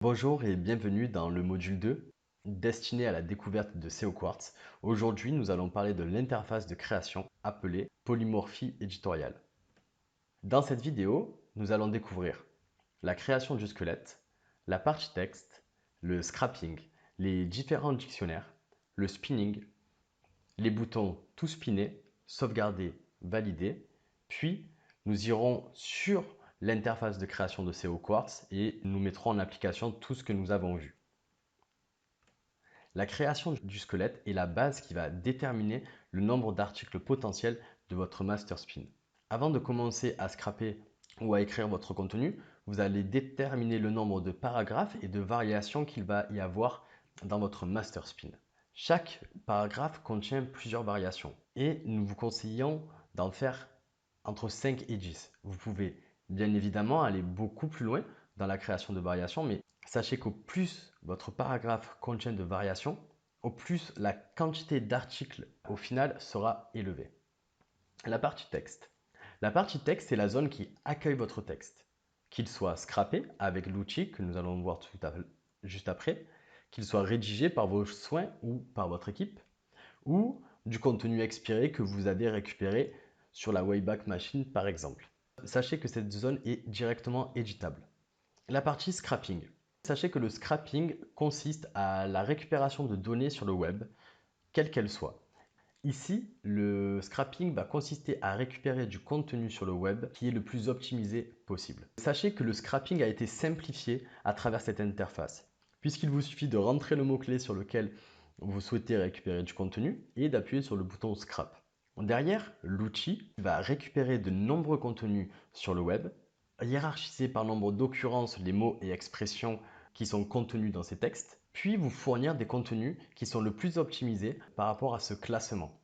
Bonjour et bienvenue dans le module 2 destiné à la découverte de SEO Quartz. Aujourd'hui, nous allons parler de l'interface de création appelée polymorphie éditoriale. Dans cette vidéo, nous allons découvrir la création du squelette, la partie texte, le scrapping, les différents dictionnaires, le spinning, les boutons tout spinner, sauvegarder, valider, puis nous irons sur l'interface de création de SEO Quartz et nous mettrons en application tout ce que nous avons vu. La création du squelette est la base qui va déterminer le nombre d'articles potentiels de votre master spin. Avant de commencer à scraper ou à écrire votre contenu, vous allez déterminer le nombre de paragraphes et de variations qu'il va y avoir dans votre master spin. Chaque paragraphe contient plusieurs variations et nous vous conseillons d'en faire entre 5 et 10. Vous pouvez bien évidemment aller beaucoup plus loin dans la création de variations, mais sachez qu'au plus votre paragraphe contient de variations, au plus la quantité d'articles au final sera élevée. La partie texte. La partie texte, c'est la zone qui accueille votre texte. Qu'il soit scrappé avec l'outil que nous allons voir juste après, qu'il soit rédigé par vos soins ou par votre équipe, ou du contenu expiré que vous avez récupéré sur la Wayback Machine par exemple. Sachez que cette zone est directement éditable. La partie scrapping. Sachez que le scrapping consiste à la récupération de données sur le web, quelle qu'elle soit. Ici, le scrapping va consister à récupérer du contenu sur le web qui est le plus optimisé possible. Sachez que le scrapping a été simplifié à travers cette interface, puisqu'il vous suffit de rentrer le mot-clé sur lequel vous souhaitez récupérer du contenu et d'appuyer sur le bouton Scrap. Derrière, l'outil va récupérer de nombreux contenus sur le web, hiérarchiser par nombre d'occurrences les mots et expressions qui sont contenus dans ces textes, puis vous fournir des contenus qui sont le plus optimisés par rapport à ce classement.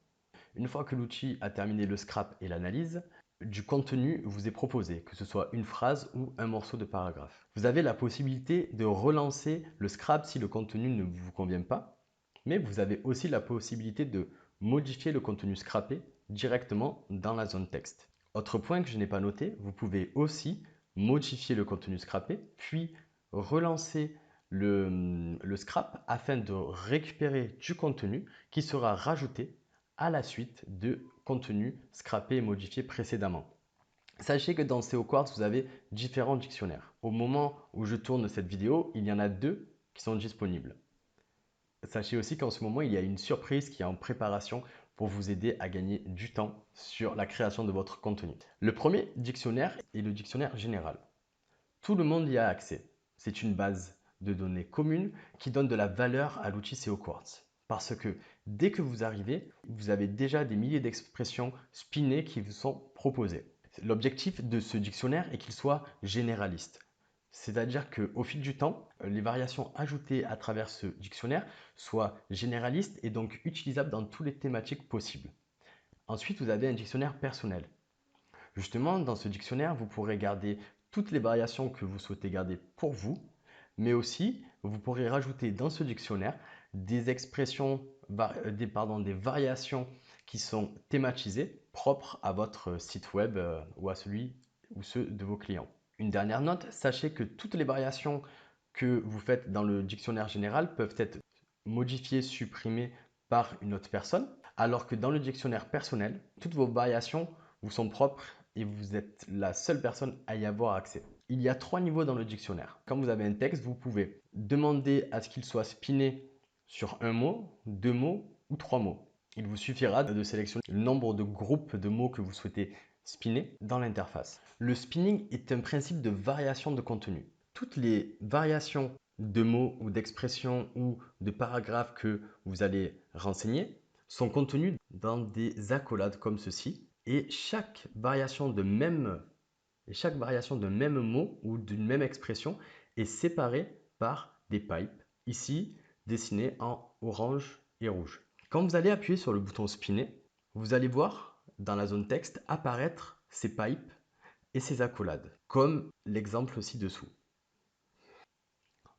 Une fois que l'outil a terminé le scrap et l'analyse, du contenu vous est proposé, que ce soit une phrase ou un morceau de paragraphe. Vous avez la possibilité de relancer le scrap si le contenu ne vous convient pas, mais vous avez aussi la possibilité de modifier le contenu scrappé directement dans la zone texte. Autre point que je n'ai pas noté, vous pouvez aussi modifier le contenu scrappé, puis relancer le scrap afin de récupérer du contenu qui sera rajouté à la suite de contenu scrappé et modifié précédemment. Sachez que dans SEO Quartz, vous avez différents dictionnaires. Au moment où je tourne cette vidéo, il y en a deux qui sont disponibles. Sachez aussi qu'en ce moment, il y a une surprise qui est en préparation pour vous aider à gagner du temps sur la création de votre contenu. Le premier dictionnaire est le dictionnaire général. Tout le monde y a accès. C'est une base de données commune qui donne de la valeur à l'outil SEO Quartz. Parce que dès que vous arrivez, vous avez déjà des milliers d'expressions spinées qui vous sont proposées. L'objectif de ce dictionnaire est qu'il soit généraliste. C'est-à-dire qu'au fil du temps, les variations ajoutées à travers ce dictionnaire soient généralistes et donc utilisables dans toutes les thématiques possibles. Ensuite, vous avez un dictionnaire personnel. Justement, dans ce dictionnaire, vous pourrez garder toutes les variations que vous souhaitez garder pour vous, mais aussi vous pourrez rajouter dans ce dictionnaire des expressions, des variations qui sont thématisées, propres à votre site web ou à celui ou ceux de vos clients. Une dernière note, sachez que toutes les variations que vous faites dans le dictionnaire général peuvent être modifiées, supprimées par une autre personne, alors que dans le dictionnaire personnel, toutes vos variations vous sont propres et vous êtes la seule personne à y avoir accès. Il y a 3 niveaux dans le dictionnaire. Quand vous avez un texte, vous pouvez demander à ce qu'il soit spiné sur un mot, 2 mots ou 3 mots. Il vous suffira de sélectionner le nombre de groupes de mots que vous souhaitez spinner dans l'interface. Le spinning est un principe de variation de contenu. Toutes les variations de mots ou d'expressions ou de paragraphes que vous allez renseigner sont contenues dans des accolades comme ceci. Et chaque variation de même mot ou d'une même expression est séparée par des pipes, ici dessinées en orange et rouge. Quand vous allez appuyer sur le bouton spinner, vous allez voir dans la zone texte apparaître ces pipes et ces accolades, comme l'exemple ci-dessous.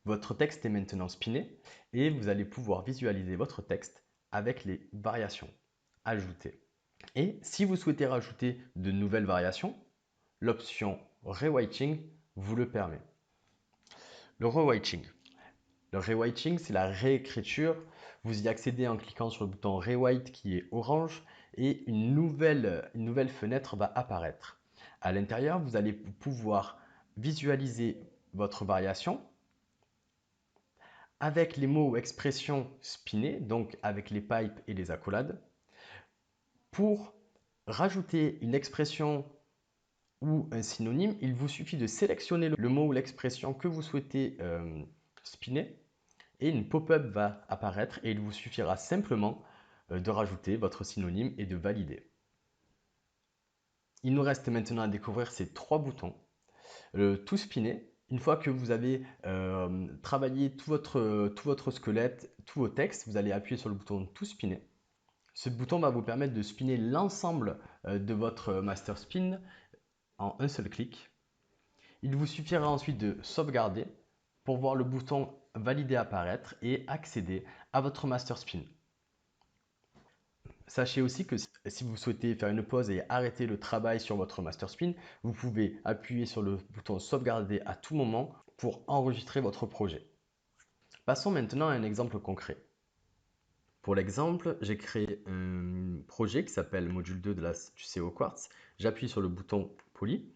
Votre texte est maintenant spiné et vous allez pouvoir visualiser votre texte avec les variations ajoutées. Et si vous souhaitez rajouter de nouvelles variations, l'option Rewriting vous le permet. Le rewriting. Le rewriting, c'est la réécriture. Vous y accédez en cliquant sur le bouton Rewrite qui est orange et une nouvelle fenêtre va apparaître. À l'intérieur, vous allez pouvoir visualiser votre variation avec les mots ou expressions spinés, donc avec les pipes et les accolades. Pour rajouter une expression ou un synonyme, il vous suffit de sélectionner le mot ou l'expression que vous souhaitez spinner et une pop-up va apparaître et il vous suffira simplement de rajouter votre synonyme et de valider. Il nous reste maintenant à découvrir ces trois boutons. Tout spinner. Une fois que vous avez travaillé tout votre squelette, tous vos textes, vous allez appuyer sur le bouton Tout spinner. Ce bouton va vous permettre de spinner l'ensemble de votre master spin en un seul clic. Il vous suffira ensuite de sauvegarder pour voir le bouton Valider apparaître et accéder à votre master spin. Sachez aussi que si vous souhaitez faire une pause et arrêter le travail sur votre master spin, vous pouvez appuyer sur le bouton sauvegarder à tout moment pour enregistrer votre projet. Passons maintenant à un exemple concret. Pour l'exemple, j'ai créé un projet qui s'appelle module 2 du CO Quartz. J'appuie sur le bouton Poly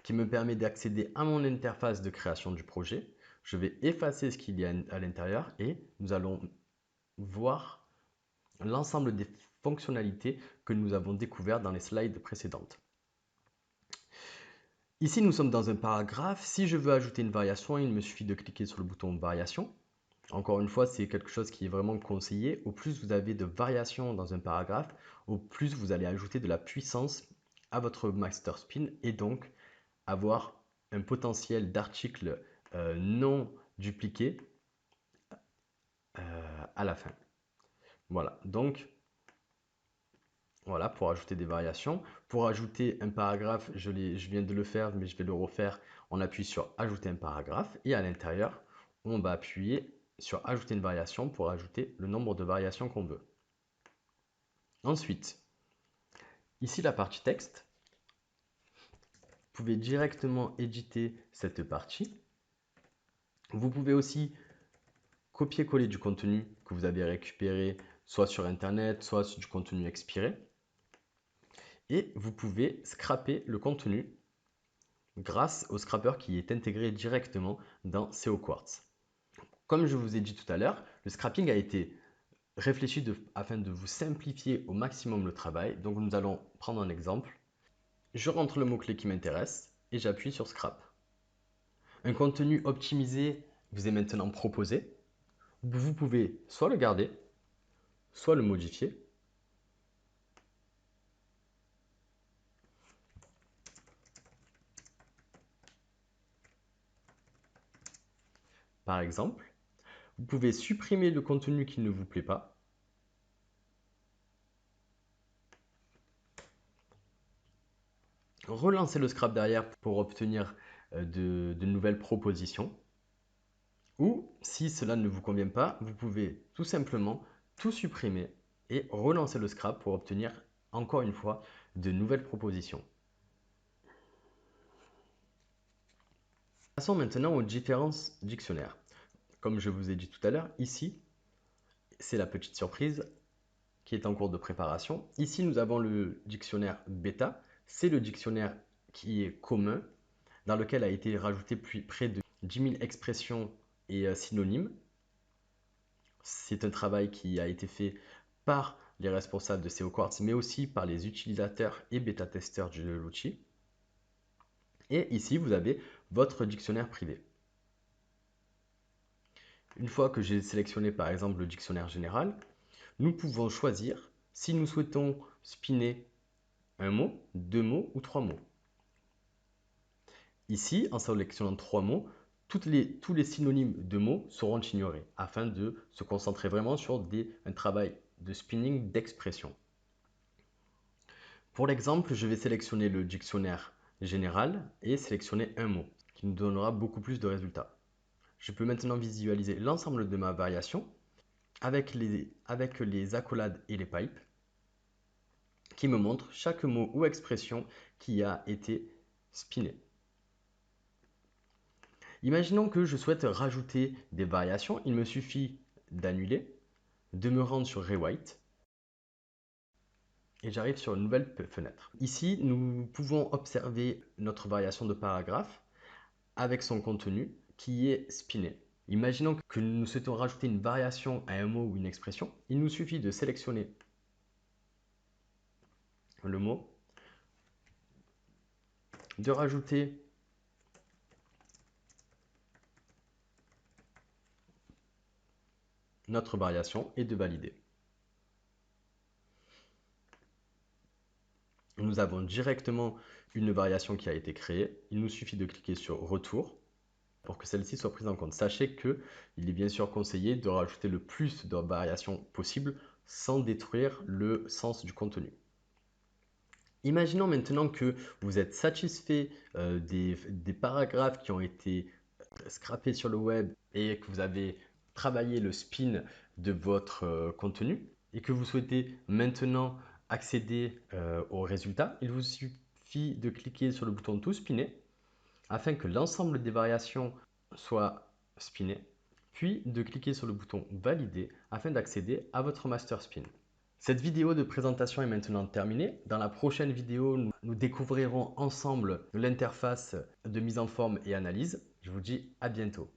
qui me permet d'accéder à mon interface de création du projet. Je vais effacer ce qu'il y a à l'intérieur et nous allons voir l'ensemble des fonctionnalités que nous avons découvertes dans les slides précédentes. Ici, nous sommes dans un paragraphe. Si je veux ajouter une variation, il me suffit de cliquer sur le bouton variation. Encore une fois, c'est quelque chose qui est vraiment conseillé. Au plus vous avez de variations dans un paragraphe, au plus vous allez ajouter de la puissance à votre master spin et donc avoir un potentiel d'articles non dupliqués à la fin. Voilà, donc voilà pour ajouter des variations. Pour ajouter un paragraphe, je viens de le faire, mais je vais le refaire. On appuie sur ajouter un paragraphe et à l'intérieur, on va appuyer sur ajouter une variation pour ajouter le nombre de variations qu'on veut. Ensuite, ici la partie texte, vous pouvez directement éditer cette partie. Vous pouvez aussi copier-coller du contenu que vous avez récupéré soit sur internet, soit du contenu expiré. Et vous pouvez scraper le contenu grâce au scrapper qui est intégré directement dans CO Quartz. Comme je vous ai dit tout à l'heure, le scrapping a été réfléchi afin de vous simplifier au maximum le travail. Donc nous allons prendre un exemple. Je rentre le mot-clé qui m'intéresse et j'appuie sur Scrap. Un contenu optimisé vous est maintenant proposé. Vous pouvez soit le garder, soit le modifier. Par exemple, vous pouvez supprimer le contenu qui ne vous plaît pas. Relancer le scrap derrière pour obtenir de nouvelles propositions. Ou, si cela ne vous convient pas, vous pouvez tout simplement tout supprimer et relancer le scrap pour obtenir encore une fois de nouvelles propositions. Passons maintenant aux différents dictionnaires. Comme je vous ai dit tout à l'heure, ici, c'est la petite surprise qui est en cours de préparation. Ici, nous avons le dictionnaire bêta. C'est le dictionnaire qui est commun, dans lequel a été rajouté près de 10 000 expressions et synonymes. C'est un travail qui a été fait par les responsables de CO Quartz, mais aussi par les utilisateurs et bêta-testeurs de l'outil. Et ici, vous avez votre dictionnaire privé. Une fois que j'ai sélectionné par exemple le dictionnaire général, nous pouvons choisir si nous souhaitons spinner un mot, deux mots ou trois mots. Ici, en sélectionnant trois mots, tous les synonymes de mots seront ignorés afin de se concentrer vraiment sur un travail de spinning d'expression. Pour l'exemple, je vais sélectionner le dictionnaire général et sélectionner un mot qui nous donnera beaucoup plus de résultats. Je peux maintenant visualiser l'ensemble de ma variation avec les accolades et les pipes qui me montrent chaque mot ou expression qui a été spiné. Imaginons que je souhaite rajouter des variations. Il me suffit d'annuler, de me rendre sur Rewrite et j'arrive sur une nouvelle fenêtre. Ici, nous pouvons observer notre variation de paragraphe avec son contenu qui est spiné. Imaginons que nous souhaitons rajouter une variation à un mot ou une expression. Il nous suffit de sélectionner le mot, de rajouter notre variation et de valider. Nous avons directement une variation qui a été créée. Il nous suffit de cliquer sur Retour pour que celle-ci soit prise en compte. Sachez qu'il est bien sûr conseillé de rajouter le plus de variations possible sans détruire le sens du contenu. Imaginons maintenant que vous êtes satisfait des paragraphes qui ont été scrappés sur le web et que vous avez travaillé le spin de votre contenu et que vous souhaitez maintenant accéder aux résultats. Il vous suffit de cliquer sur le bouton Tout spinner afin que l'ensemble des variations soient spinnées, puis de cliquer sur le bouton Valider afin d'accéder à votre master spin. Cette vidéo de présentation est maintenant terminée. Dans la prochaine vidéo, nous découvrirons ensemble l'interface de mise en forme et analyse. Je vous dis à bientôt.